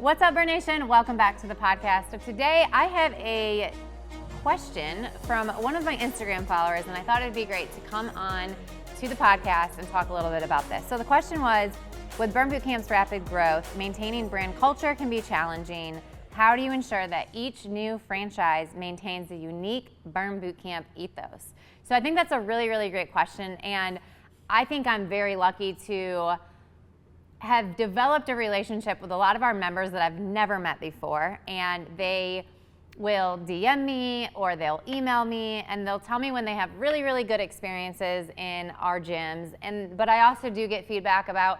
What's up, Burn Nation? Welcome back to the podcast. So today I have a question from one of my Instagram followers, and I thought it'd be great to come on to the podcast and talk a little bit about this. So the question was, with Burn Bootcamp's rapid growth, maintaining brand culture can be challenging. How do you ensure that each new franchise maintains a unique Burn Bootcamp ethos? So I think that's a really, really great question, and I think I'm very lucky to have developed a relationship with a lot of our members that I've never met before, and they will DM me or they'll email me and they'll tell me when they have really, really good experiences in our gyms. But I also do get feedback about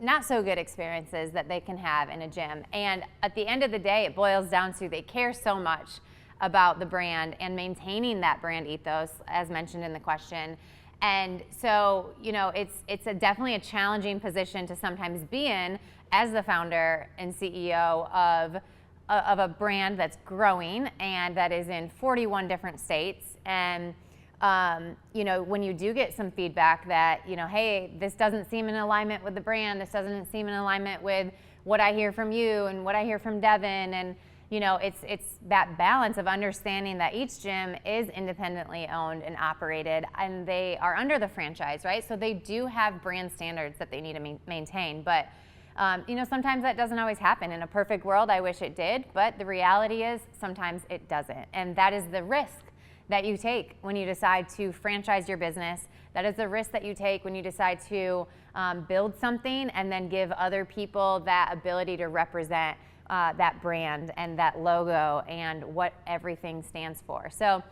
not so good experiences that they can have in a gym. And at the end of the day, it boils down to they care so much about the brand and maintaining that brand ethos, as mentioned in the question. And so, you know, it's definitely a challenging position to sometimes be in as the founder and CEO of a brand that's growing and that is in 41 different states. And, you know, when you do get some feedback that, you know, hey, this doesn't seem in alignment with the brand, this doesn't seem in alignment with what I hear from you and what I hear from Devin, and you know, it's that balance of understanding that each gym is independently owned and operated, and they are under the franchise, right? So they do have brand standards that they need to maintain. But, you know, sometimes that doesn't always happen. In a perfect world, I wish it did, but the reality is sometimes it doesn't. And that is the risk that you take when you decide to franchise your business. That is the risk that you take when you decide to build something and then give other people that ability to represent that brand and that logo and what everything stands for. So,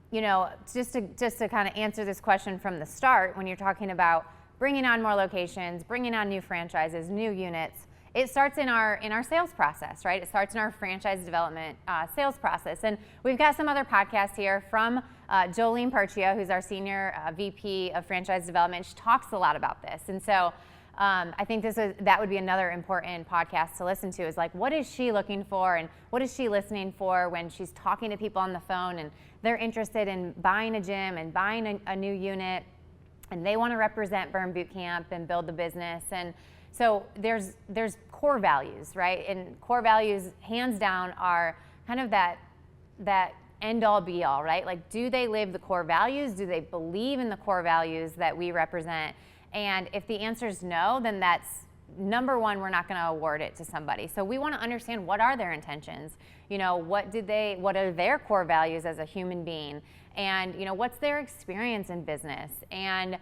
you know, just to kind of answer this question from the start, when you're talking about bringing on more locations, bringing on new franchises, new units, it starts in our sales process, right? It starts in our franchise development sales process. And we've got some other podcasts here from Jolene Perchia, who's our senior VP of franchise development. She talks a lot about this. And so I think that would be another important podcast to listen to, is like, what is she looking for and what is she listening for when she's talking to people on the phone and they're interested in buying a gym and buying a new unit and they want to represent Burn Bootcamp and build the business. And so there's core values, right? And core values, hands down, are kind of that end all be all, right? Like, do they live the core values? Do they believe in the core values that we represent? And if the answer is no, then that's number one, we're not going to award it to somebody. So we want to understand, what are their intentions? You know, what are their core values as a human being? And, you know, what's their experience in business? And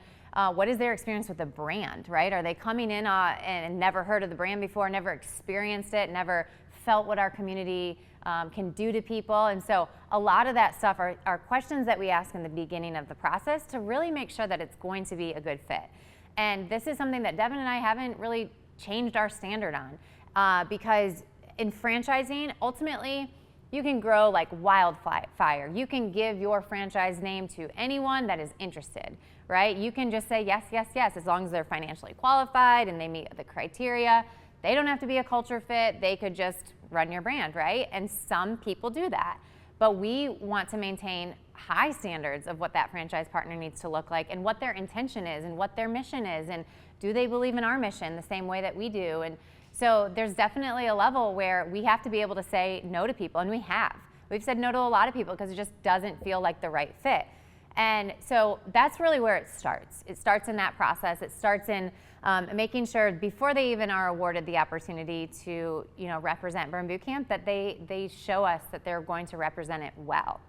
what is their experience with the brand, right? Are they coming in and never heard of the brand before, never experienced it, never felt what our community can do to people? And so a lot of that stuff are questions that we ask in the beginning of the process to really make sure that it's going to be a good fit. And this is something that Devin and I haven't really changed our standard on, because in franchising, ultimately, you can grow like wildfire. You can give your franchise name to anyone that is interested, right? You can just say yes, yes, yes, as long as they're financially qualified and they meet the criteria. They don't have to be a culture fit. They could just run your brand, right? And some people do that. But we want to maintain high standards of what that franchise partner needs to look like and what their intention is and what their mission is, and do they believe in our mission the same way that we do? And so there's definitely a level where we have to be able to say no to people, and we have. We've said no to a lot of people because it just doesn't feel like the right fit. And so that's really where it starts. It starts in that process. It starts in making sure before they even are awarded the opportunity to, you know, represent Burn Bootcamp, that they show us that they're going to represent it well.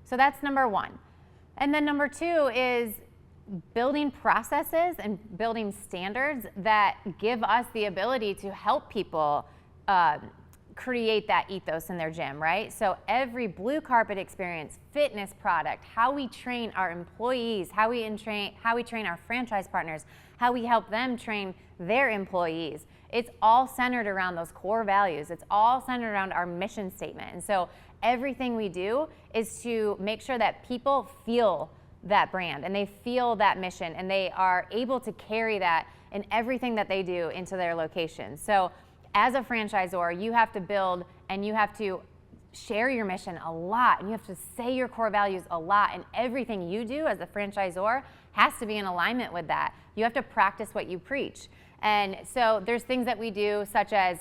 So that's number one. And then number two is building processes and building standards that give us the ability to help people create that ethos in their gym, right? So every blue carpet experience, fitness product, how we train our employees, how we train our franchise partners, how we help them train their employees, it's all centered around those core values. It's all centered around our mission statement. And so everything we do is to make sure that people feel that brand and they feel that mission and they are able to carry that in everything that they do into their location. So as a franchisor, you have to build and you have to share your mission a lot, and you have to say your core values a lot, and everything you do as a franchisor has to be in alignment with that. You have to practice what you preach. And so there's things that we do, such as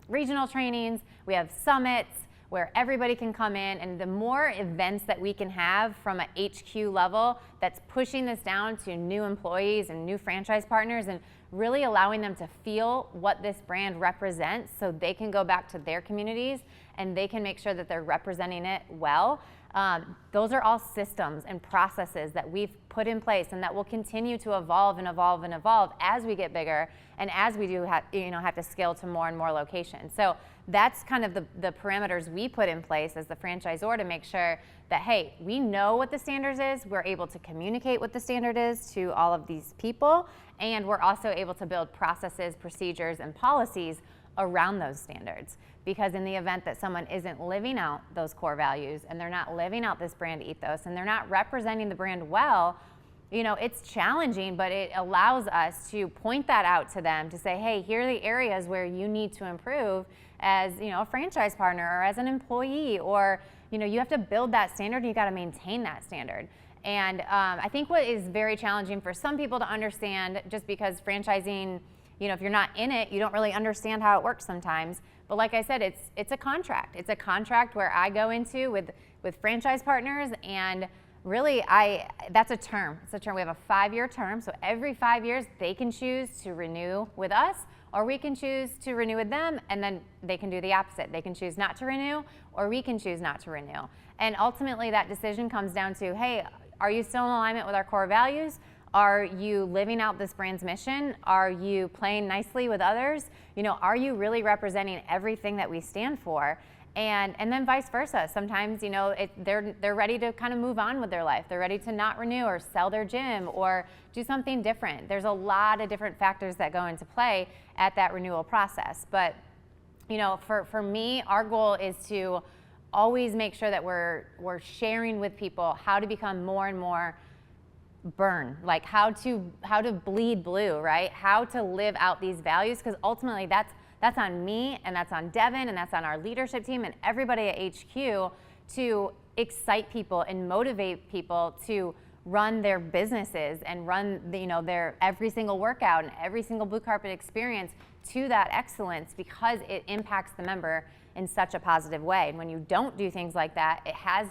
regional trainings. We have summits where everybody can come in, and the more events that we can have from an HQ level that's pushing this down to new employees and new franchise partners and really allowing them to feel what this brand represents so they can go back to their communities and they can make sure that they're representing it well. Those are all systems and processes that we've put in place and that will continue to evolve and evolve and evolve as we get bigger and as we do have to scale to more and more locations. So that's kind of the parameters we put in place as the franchisor to make sure that, hey, we know what the standards is, we're able to communicate what the standard is to all of these people, and we're also able to build processes, procedures, and policies around those standards. Because in the event that someone isn't living out those core values and they're not living out this brand ethos and they're not representing the brand well, it's challenging, but it allows us to point that out to them to say, hey, here are the areas where you need to improve as a franchise partner or as an employee, or you have to build that standard and you got to maintain that standard. And I think what is very challenging for some people to understand, just because franchising, if you're not in it, you don't really understand how it works sometimes. But like I said, it's a contract. It's a contract where I go into with franchise partners, and really that's a term. It's a term. We have a 5-year term, so every 5 years they can choose to renew with us, or we can choose to renew with them, and then they can do the opposite. They can choose not to renew, or we can choose not to renew. And ultimately that decision comes down to, hey, are you still in alignment with our core values? Are you living out this brand's mission? Are you playing nicely with others? Are you really representing everything that we stand for? And then vice versa. Sometimes, they're ready to kind of move on with their life. They're ready to not renew or sell their gym or do something different. There's a lot of different factors that go into play at that renewal process. But, for me, our goal is to always make sure that we're sharing with people how to become more and more burn, like how to bleed blue, right? How to live out these values, because ultimately that's on me, and that's on Devin, and that's on our leadership team and everybody at HQ to excite people and motivate people to run their businesses and run their every single workout and every single blue carpet experience to that excellence, because it impacts the member in such a positive way. And when you don't do things like that, it has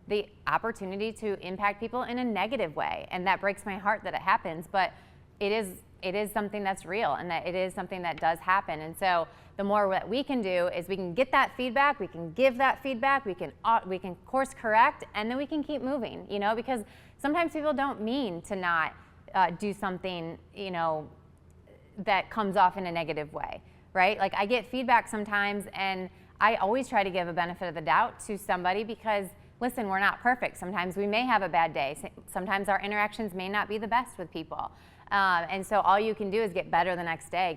the opportunity to impact people in a negative way. And that breaks my heart that it happens, but it is something that's real, and that it is something that does happen. And so the more that we can do is we can get that feedback, we can give that feedback, we can course correct, and then we can keep moving, because sometimes people don't mean to not do something, that comes off in a negative way, right? Like, I get feedback sometimes, and I always try to give a benefit of the doubt to somebody, because listen, we're not perfect. Sometimes we may have a bad day. Sometimes our interactions may not be the best with people. And so all you can do is get better the next day,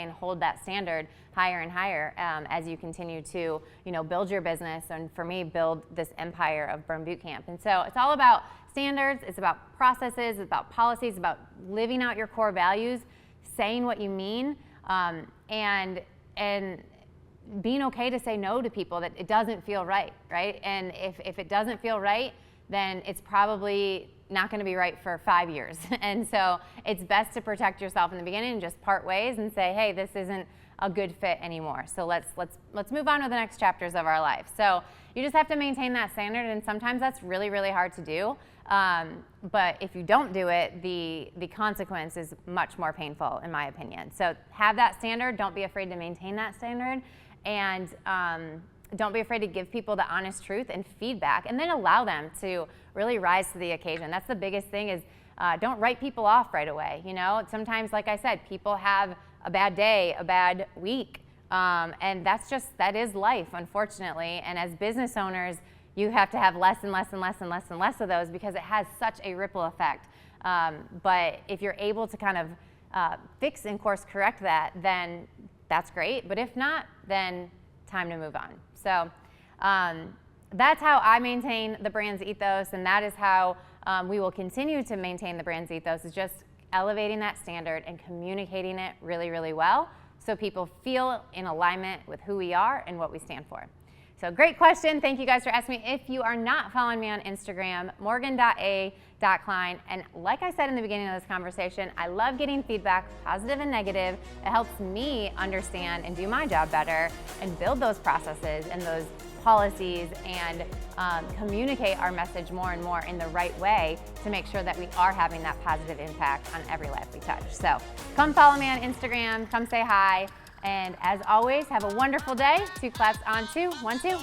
and hold that standard higher and higher as you continue to, build your business, and for me, build this empire of Burn Boot Camp. And so it's all about standards, it's about processes, it's about policies, about living out your core values, saying what you mean, and being okay to say no to people that it doesn't feel right? And if it doesn't feel right, then it's probably not going to be right for 5 years. And so it's best to protect yourself in the beginning and just part ways and say, hey, this isn't a good fit anymore. So let's move on to the next chapters of our life. So you just have to maintain that standard, and sometimes that's really, really hard to do. But if you don't do it, the consequence is much more painful, in my opinion. So have that standard. Don't be afraid to maintain that standard. And don't be afraid to give people the honest truth and feedback, and then allow them to really rise to the occasion. That's the biggest thing, is don't write people off right away. Sometimes, like I said, people have a bad day, a bad week, and that is life, unfortunately. And as business owners, you have to have less and less and less and less and less of those, because it has such a ripple effect. But if you're able to kind of fix and course correct that, then that's great. But if not, then time to move on. So that's how I maintain the brand's ethos, and that is how we will continue to maintain the brand's ethos, is just elevating that standard and communicating it really, really well, so people feel in alignment with who we are and what we stand for. So great question. Thank you guys for asking me. If you are not following me on Instagram, morgan.a.klein. And like I said in the beginning of this conversation, I love getting feedback, positive and negative. It helps me understand and do my job better and build those processes and those policies and communicate our message more and more in the right way to make sure that we are having that positive impact on every life we touch. So come follow me on Instagram, come say hi. And as always, have a wonderful day. 2 claps on 2, 1, 2.